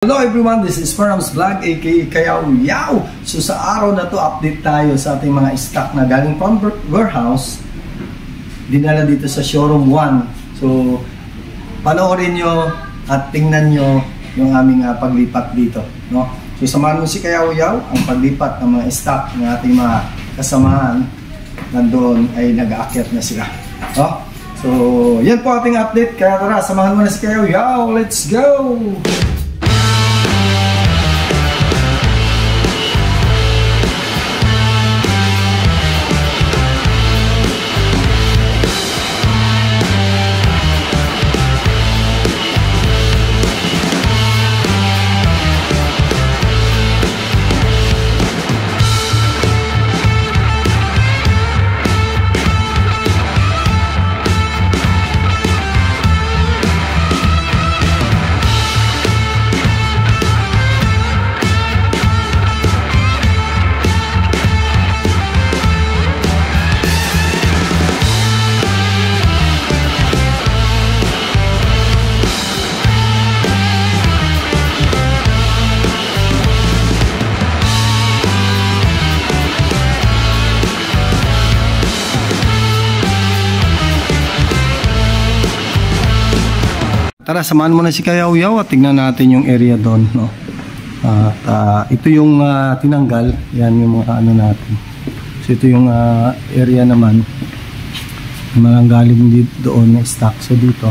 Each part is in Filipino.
Hello everyone, this is Ferrams Vlog aka Kayaw Yaw. So sa araw na to, update tayo sa ating mga stock na galing from warehouse dinala dito sa showroom 1. So panoorin nyo at tingnan nyo yung aming paglipat dito, no? So samahan mo si Kayaw Yaw ang paglipat ng mga stock ng ating mga kasamahan. Nandoon ay nag-aakyat na sila, no? So yan po ating update, kaya tara samahan mo na si Kayaw Yaw. Let's go! Tara, samahan mo na si Kayaw Yaw at tignan natin yung area doon, no? Ito yung tinanggal, yan yung mga ano natin. So ito yung area naman na galing dito doon na stock. So dito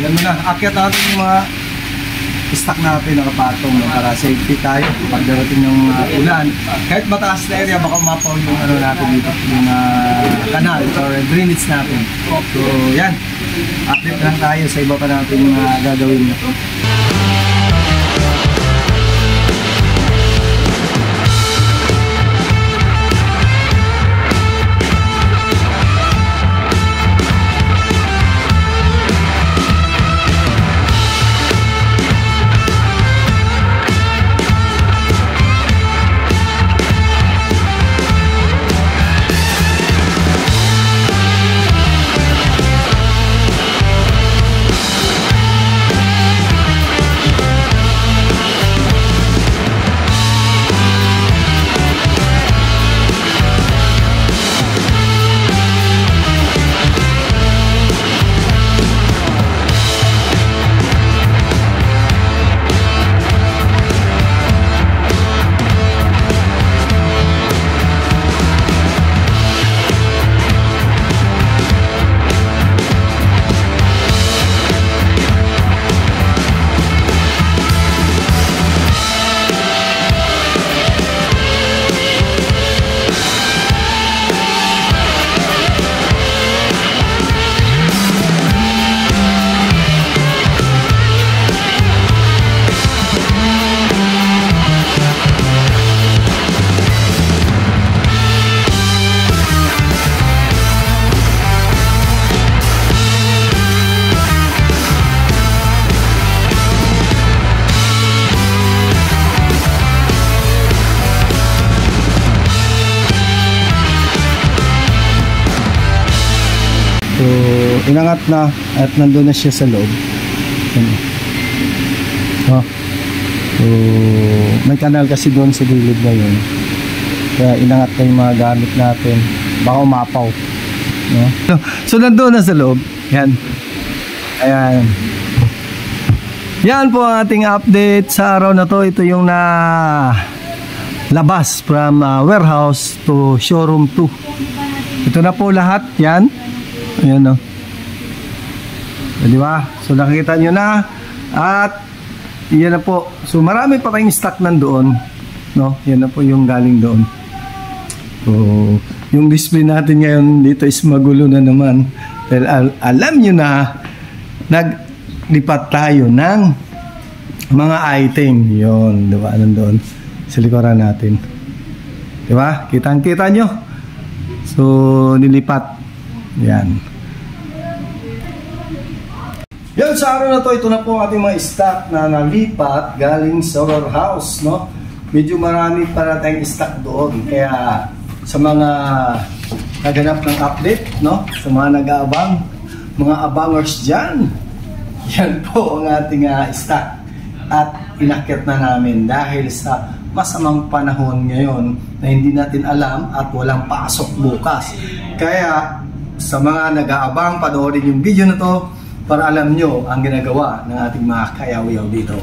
Yan mo na, akyat natin yung mga stock natin nakapatong para safety tayo pag darating ng ulan. Kahit mataas na area, baka mapaw yung ano natin dito, yung kanal or drainage natin. So yan, update lang tayo sa iba pa natin gagawin nito. So, inangat na at nandun na siya sa loob. Oh. So, may kanal kasi doon sa gilid na yun. Kaya inangat na yung mga gamit natin. Baka umapaw. No? So, nandun na sa loob. Yan. Ayan. Yan po ang ating update sa araw na to. Ito yung na labas from warehouse to showroom 2. Ito na po lahat. Yan. Ayan o. Diba? So nakikita nyo na. At yan na po. So marami pa kayong stock nandoon. No? Yan na po yung galing doon. So yung display natin ngayon dito is magulo na naman. Dahil alam nyo na naglipat tayo ng mga item. Yun. Diba? Nandoon sa likuran natin. Diba? Kitang-kita nyo. So nilipat. Yan. Yan sa araw na to, ito na po ang ating mga stock na nalipat galing sa warehouse, no? Medyo marami para tayong stock doon. Kaya sa mga naganap ng update, no? Sa mga nag-aabang, mga abangers dyan, yan po ang ating stock. At inakyat na namin dahil sa masamang panahon ngayon na hindi natin alam at walang pasok bukas. Kaya sa mga nag-aabang, panoorin yung video na to para alam nyo ang ginagawa ng ating mga kayaw-yaw dito.